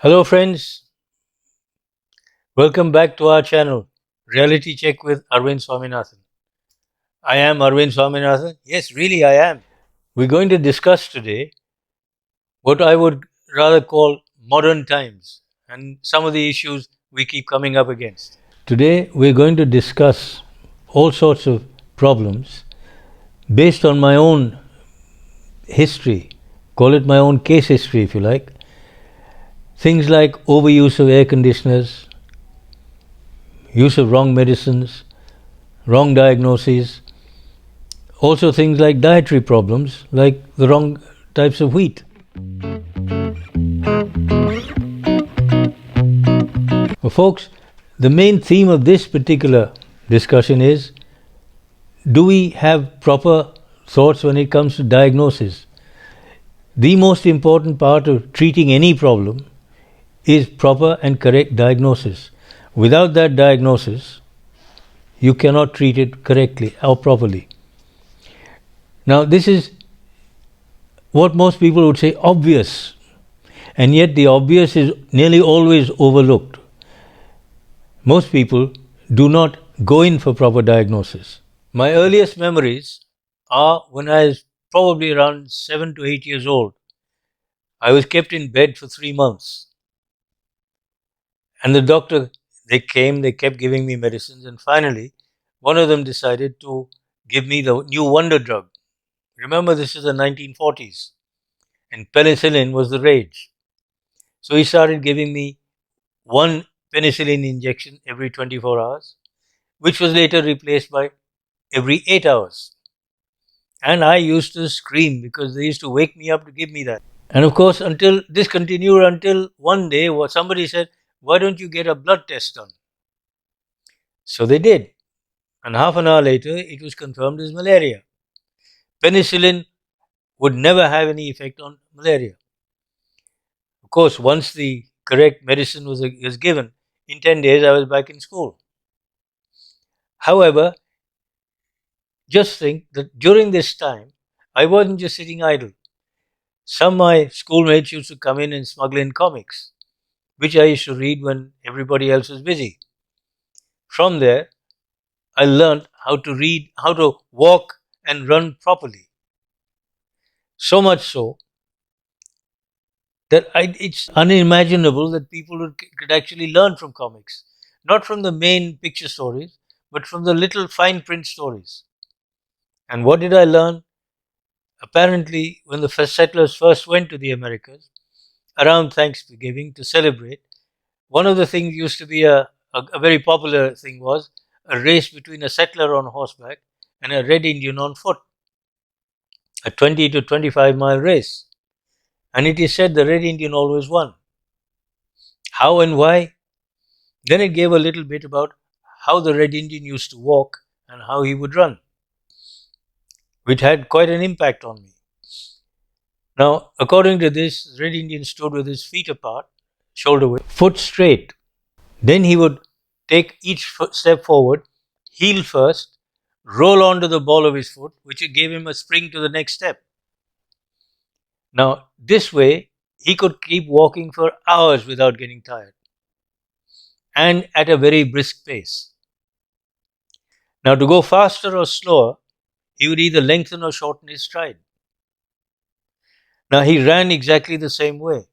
Hello friends, welcome back to our channel, Reality Check with Arvind Swaminathan. I am Arvind Swaminathan. Yes, really I am. We're going to discuss today what I would rather call modern times and some of the issues we keep coming up against. Today we're going to discuss all sorts of problems based on my own history, call it my own case history if you like. Things like overuse of air conditioners, use of wrong medicines, wrong diagnoses, also things like dietary problems, like the wrong types of wheat. Well, folks, the main theme of this particular discussion is, do we have proper thoughts when it comes to diagnosis? The most important part of treating any problem is proper and correct diagnosis. Without that diagnosis, you cannot treat it correctly or properly. Now, this is what most people would say obvious, and yet the obvious is nearly always overlooked. Most people do not go in for proper diagnosis. My earliest memories are when I was probably around 7 to 8 years old. I was kept in bed for 3 months. And the doctor, they kept giving me medicines, and finally, one of them decided to give me the new wonder drug. Remember, this is the 1940s, and penicillin was the rage. So he started giving me one penicillin injection every 24 hours, which was later replaced by every 8 hours. And I used to scream because they used to wake me up to give me that. And of course, until this continued until one day somebody said, "Why don't you get a blood test done?" So they did. And half an hour later, it was confirmed as malaria. Penicillin would never have any effect on malaria. Of course, once the correct medicine was given, in 10 days I was back in school. However, just think that during this time, I wasn't just sitting idle. Some of my schoolmates used to come in and smuggle in comics, which I used to read when everybody else was busy. From there, I learned how to read, how to walk and run properly. So much so that it's unimaginable that people could actually learn from comics. Not from the main picture stories, but from the little fine print stories. And what did I learn? Apparently, when the first settlers first went to the Americas, around Thanksgiving to celebrate, one of the things used to be a very popular thing was a race between a settler on horseback and a red Indian on foot, a 20 to 25-mile race. And it is said the red Indian always won. How and why? Then it gave a little bit about how the red Indian used to walk and how he would run, which had quite an impact on me. Now, according to this, the red Indian stood with his feet apart, shoulder width, foot straight. Then he would take each step forward, heel first, roll onto the ball of his foot, which gave him a spring to the next step. Now, this way, he could keep walking for hours without getting tired, and at a very brisk pace. Now, to go faster or slower, he would either lengthen or shorten his stride. Now, he ran exactly the same way.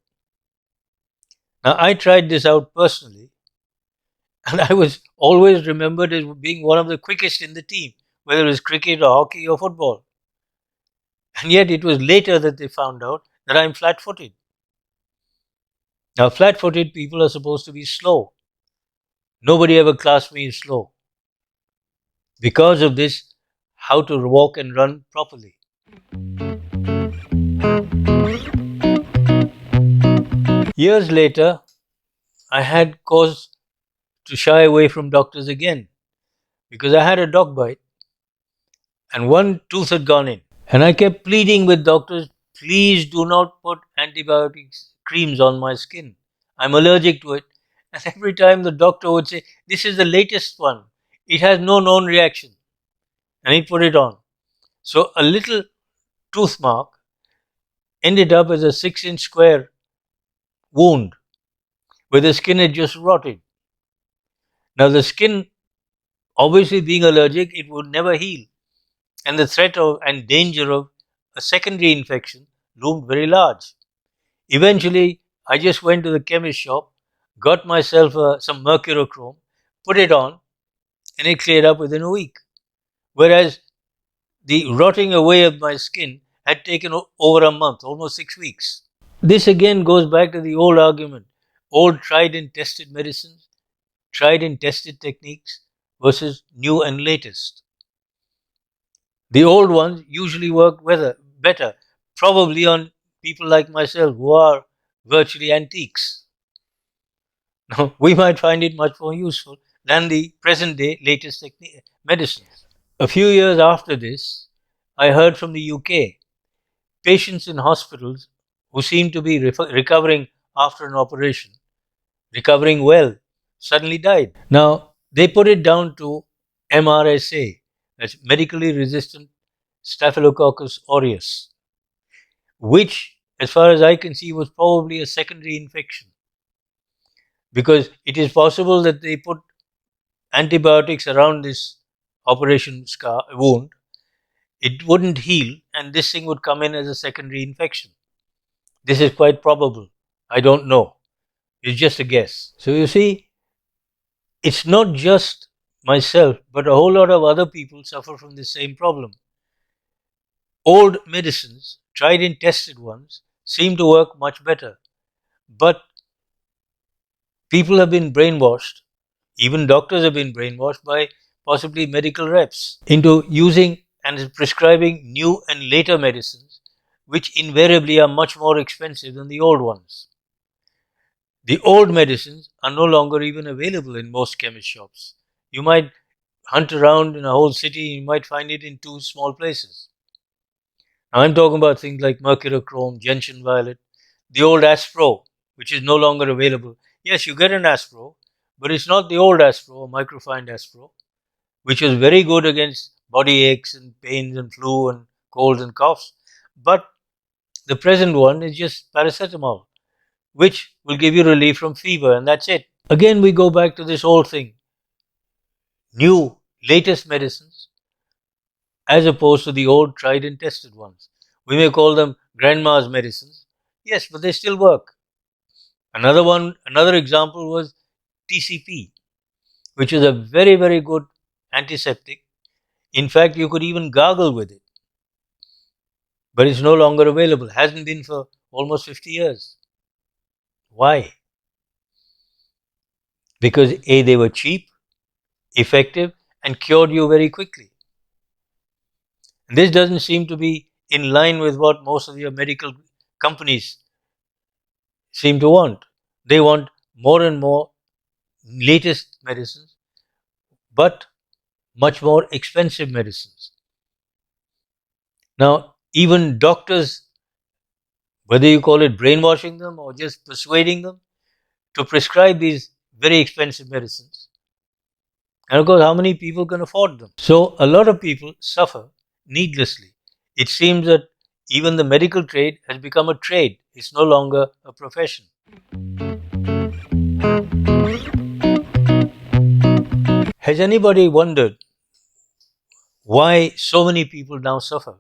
Now, I tried this out personally, and I was always remembered as being one of the quickest in the team, whether it was cricket or hockey or football. And yet, it was later that they found out that I'm flat footed. Now, flat footed people are supposed to be slow. Nobody ever classed me as slow. Because of this, how to walk and run properly. Years later, I had cause to shy away from doctors again because I had a dog bite and one tooth had gone in. And I kept pleading with doctors, please do not put antibiotics creams on my skin. I'm allergic to it. And every time the doctor would say, this is the latest one. It has no known reaction. And he'd put it on. So a little tooth mark ended up as a 6-inch square wound where the skin had just rotted. Now, the skin, obviously being allergic, it would never heal, and the threat of and danger of a secondary infection loomed very large. Eventually, I just went to the chemist shop, got myself some mercurochrome, put it on, and it cleared up within a week. Whereas the rotting away of my skin had taken over a month, almost 6 weeks. This again goes back to the old argument: old tried and tested medicines, tried and tested techniques versus new and latest. The old ones usually work better, probably on people like myself who are virtually antiques. Now, we might find it much more useful than the present day latest medicines. A few years after this, I heard from the UK patients in hospitals who seemed to be recovering after an operation, recovering well, suddenly died. Now, they put it down to MRSA, that's medically resistant Staphylococcus aureus, which, as far as I can see, was probably a secondary infection. Because it is possible that they put antibiotics around this operation scar wound, it wouldn't heal, and this thing would come in as a secondary infection. This is quite probable. I don't know. It's just a guess. So you see, it's not just myself, but a whole lot of other people suffer from the same problem. Old medicines, tried and tested ones, seem to work much better. But people have been brainwashed, even doctors have been brainwashed by possibly medical reps into using and prescribing new and later medicines, which invariably are much more expensive than the old ones. The old medicines are no longer even available in most chemist shops. You might hunt around in a whole city, you might find it in 2 small places. Now, I'm talking about things like mercurochrome, gentian violet, the old Aspro, which is no longer available. Yes, you get an Aspro, but it's not the old Aspro, a microfined Aspro, which was very good against body aches and pains and flu and colds and coughs. But the present one is just paracetamol, which will give you relief from fever, and that's it. Again, we go back to this old thing: new, latest medicines as opposed to the old, tried and tested ones. We may call them grandma's medicines. Yes, but they still work. Another example was TCP, which is a very, very good antiseptic. In fact, you could even gargle with it. But it's no longer available. Hasn't been for almost 50 years. Why? Because A, they were cheap, effective, and cured you very quickly. And this doesn't seem to be in line with what most of your medical companies seem to want. They want more and more latest medicines, but much more expensive medicines. Now, even doctors, whether you call it brainwashing them or just persuading them to prescribe these very expensive medicines. And of course, how many people can afford them? So, a lot of people suffer needlessly. It seems that even the medical trade has become a trade, it's no longer a profession. Has anybody wondered why so many people now suffer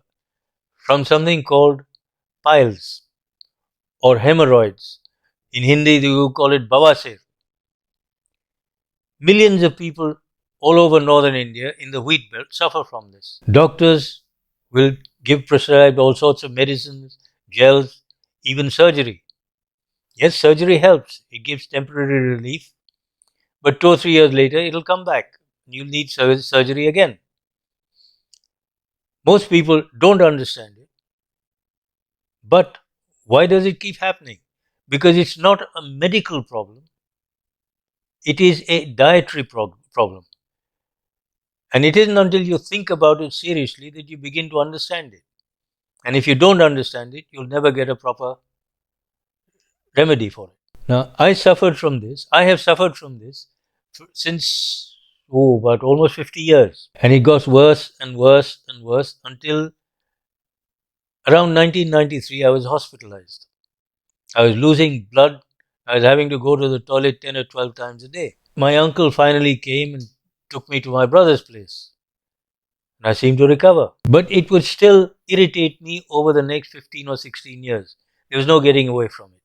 from something called piles or hemorrhoids? In Hindi, you call it bawasir. Millions of people all over northern India in the wheat belt suffer from this. Doctors will prescribe all sorts of medicines, gels, even surgery. Yes, surgery helps. It gives temporary relief. But 2 or 3 years later, it'll come back. You'll need surgery again. Most people don't understand it. But why does it keep happening? Because it's not a medical problem. It is a dietary problem. And it isn't until you think about it seriously that you begin to understand it. And if you don't understand it, you'll never get a proper remedy for it. Now, I have suffered from this since about almost 50 years. And it got worse and worse and worse until around 1993, I was hospitalized. I was losing blood. I was having to go to the toilet 10 or 12 times a day. My uncle finally came and took me to my brother's place. And I seemed to recover. But it would still irritate me over the next 15 or 16 years. There was no getting away from it.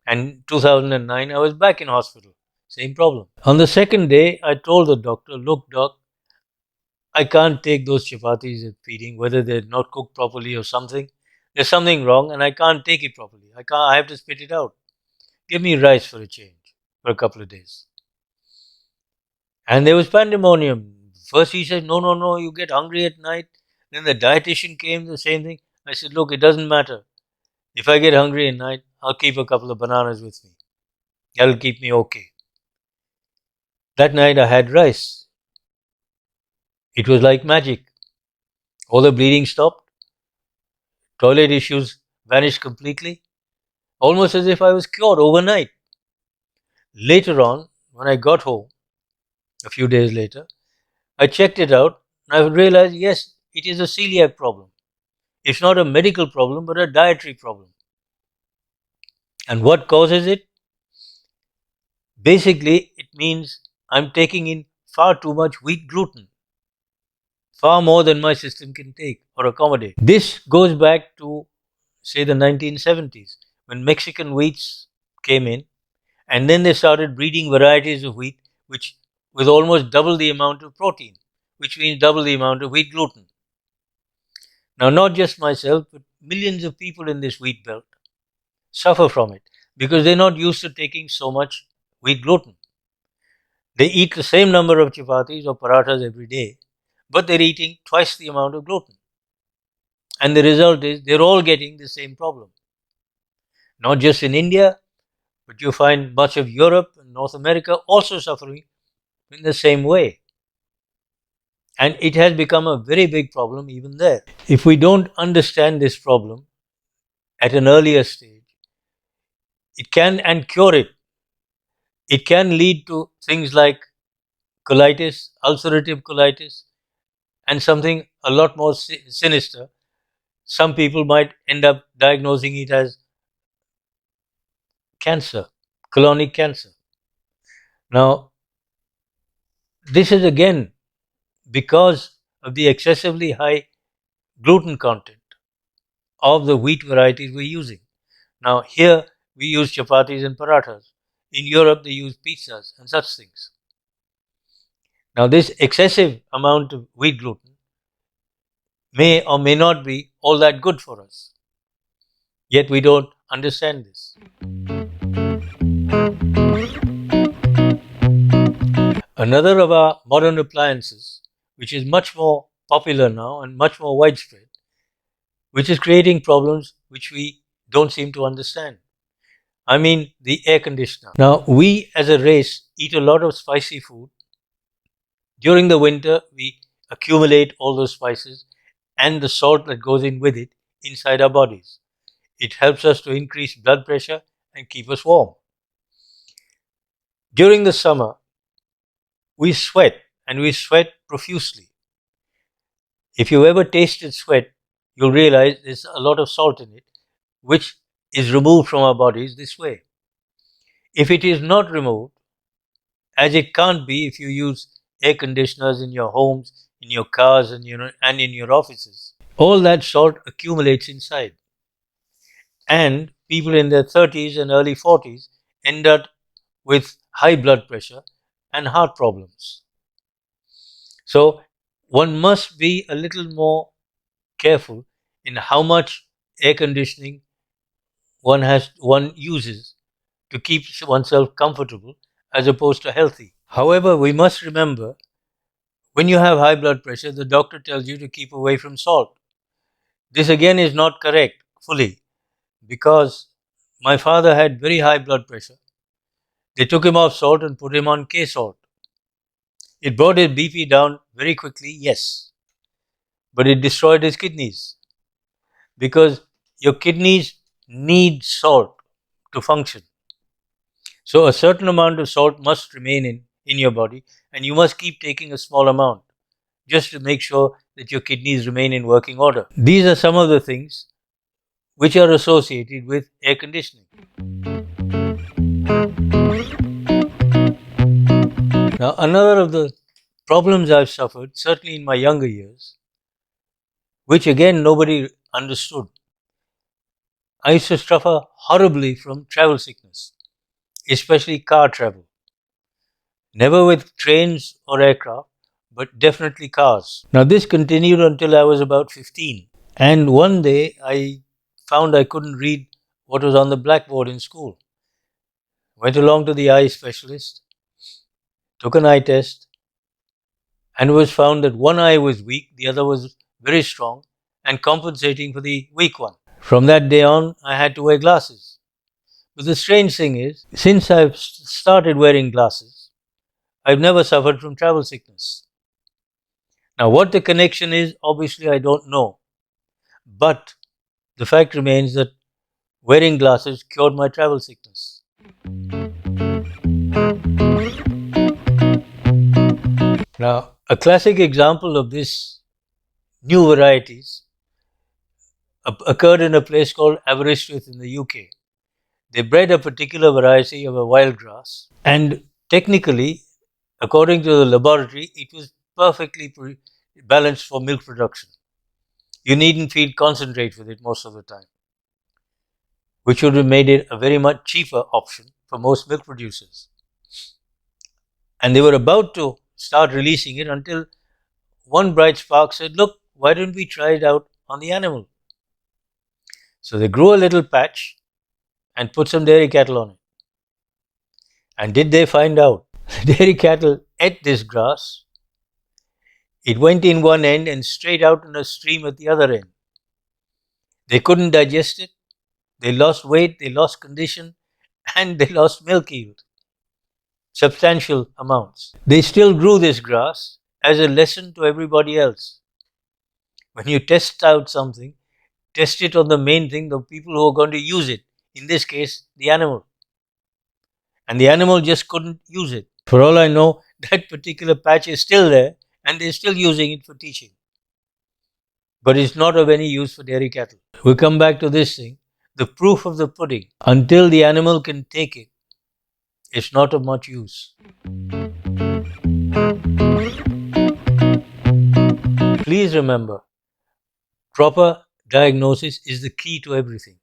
And 2009, I was back in hospital. Same problem. On the second day, I told the doctor, look, doc, I can't take those chapatis at feeding, whether they're not cooked properly or something. There's something wrong and I can't take it properly. I have to spit it out. Give me rice for a change for a couple of days. And there was pandemonium. First he said, no, no, no, you get hungry at night. Then the dietitian came, the same thing. I said, look, it doesn't matter. If I get hungry at night, I'll keep a couple of bananas with me. That'll keep me okay. That night I had rice. It was like magic. All the bleeding stopped. Toilet issues vanished completely. Almost as if I was cured overnight. Later on, when I got home, a few days later, I checked it out and I realized, yes, it is a celiac problem. It's not a medical problem, but a dietary problem. And what causes it? Basically, it means I'm taking in far too much wheat gluten, far more than my system can take or accommodate. This goes back to, say, the 1970s, when Mexican wheats came in, and then they started breeding varieties of wheat which with almost double the amount of protein, which means double the amount of wheat gluten. Now, not just myself, but millions of people in this wheat belt suffer from it because they're not used to taking so much wheat gluten. They eat the same number of chapatis or parathas every day, but they're eating twice the amount of gluten. And the result is they're all getting the same problem. Not just in India, but you find much of Europe and North America also suffering in the same way. And it has become a very big problem even there. If we don't understand this problem at an earlier stage, it can, and cure it, it can lead to things like colitis, ulcerative colitis, and something a lot more sinister. Some people might end up diagnosing it as cancer, colonic cancer. Now, this is again because of the excessively high gluten content of the wheat varieties we're using. Now, here we use chapatis and parathas. In Europe, they use pizzas and such things. Now, this excessive amount of wheat gluten may or may not be all that good for us. Yet we don't understand this. Another of our modern appliances, which is much more popular now and much more widespread, which is creating problems which we don't seem to understand. I mean, the air conditioner. Now, we as a race eat a lot of spicy food. During the winter, we accumulate all those spices and the salt that goes in with it inside our bodies. It helps us to increase blood pressure and keep us warm. During the summer, we sweat, and we sweat profusely. If you ever tasted sweat, you'll realize there's a lot of salt in it, which is removed from our bodies this way. If it is not removed, as it can't be if you use air conditioners in your homes, in your cars, and in your offices, all that salt accumulates inside. And people in their 30s and early 40s end up with high blood pressure and heart problems. So one must be a little more careful in how much air conditioning one uses to keep oneself comfortable as opposed to healthy. However, we must remember when you have high blood pressure, the doctor tells you to keep away from salt. This again is not correct fully because my father had very high blood pressure. They took him off salt and put him on K salt. It brought his BP down very quickly, yes, but it destroyed his kidneys because your kidneys need salt to function. So a certain amount of salt must remain in your body, and you must keep taking a small amount just to make sure that your kidneys remain in working order. These are some of the things which are associated with air conditioning. Now, another of the problems I've suffered, certainly in my younger years, which again nobody understood, I used to suffer horribly from travel sickness, especially car travel. Never with trains or aircraft, but definitely cars. Now, this continued until I was about 15. And one day I found I couldn't read what was on the blackboard in school. Went along to the eye specialist, took an eye test, and it was found that one eye was weak, the other was very strong, and compensating for the weak one. From that day on, I had to wear glasses. But the strange thing is, since I've started wearing glasses, I've never suffered from travel sickness. Now, what the connection is, obviously, I don't know. But the fact remains that wearing glasses cured my travel sickness. Now, a classic example of this new varieties occurred in a place called Aberystwyth in the UK. They bred a particular variety of a wild grass, and technically, according to the laboratory, it was perfectly balanced for milk production. You needn't feed concentrate with it most of the time, which would have made it a very much cheaper option for most milk producers. And they were about to start releasing it until one bright spark said, "Look, why don't we try it out on the animal?" So they grew a little patch and put some dairy cattle on it. And did they find out? The dairy cattle ate this grass. It went in one end and straight out in a stream at the other end. They couldn't digest it. They lost weight, they lost condition, and they lost milk yield. Substantial amounts. They still grew this grass as a lesson to everybody else. When you test out something, test it on the main thing, the people who are going to use it. In this case, the animal. And the animal just couldn't use it. For all I know, that particular patch is still there and they're still using it for teaching. But it's not of any use for dairy cattle. We'll come back to this thing. The proof of the pudding. Until the animal can take it, it's not of much use. Please remember, proper diagnosis is the key to everything.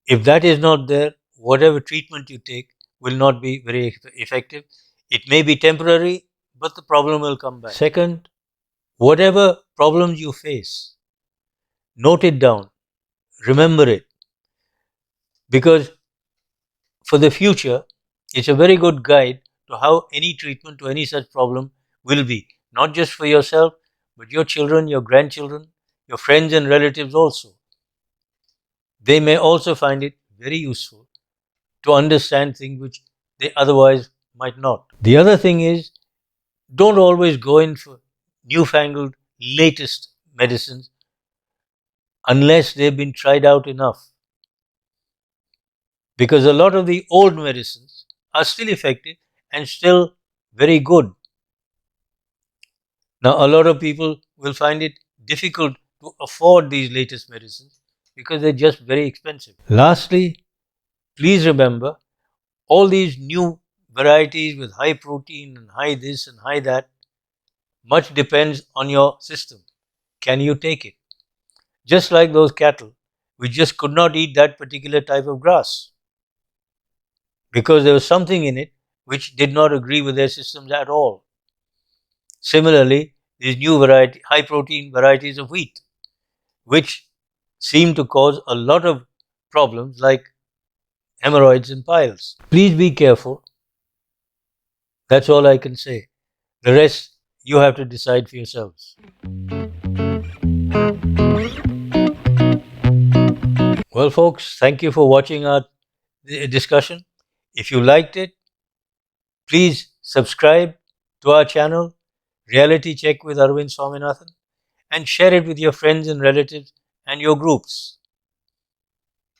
If that is not there, whatever treatment you take will not be very effective. It may be temporary, but the problem will come back. Second, whatever problems you face, note it down, remember it, because for the future, it's a very good guide to how any treatment to any such problem will be, not just for yourself, but your children, your grandchildren, your friends and relatives also. They may also find it very useful to understand things which they otherwise might not. The other thing is, don't always go in for newfangled, latest medicines unless they've been tried out enough. Because a lot of the old medicines are still effective and still very good. Now, a lot of people will find it difficult to afford these latest medicines because they're just very expensive. Lastly, please remember, all these new varieties with high protein and high this and high that, much depends on your system. Can you take it? Just like those cattle, we just could not eat that particular type of grass because there was something in it which did not agree with their systems at all. Similarly, these new high protein varieties of wheat, which seem to cause a lot of problems like hemorrhoids and piles. Please be careful. That's all I can say. The rest you have to decide for yourselves. Well, folks, thank you for watching our discussion. If you liked it, please subscribe to our channel, Reality Check with Arvind Swaminathan, and share it with your friends and relatives and your groups.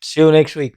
See you next week.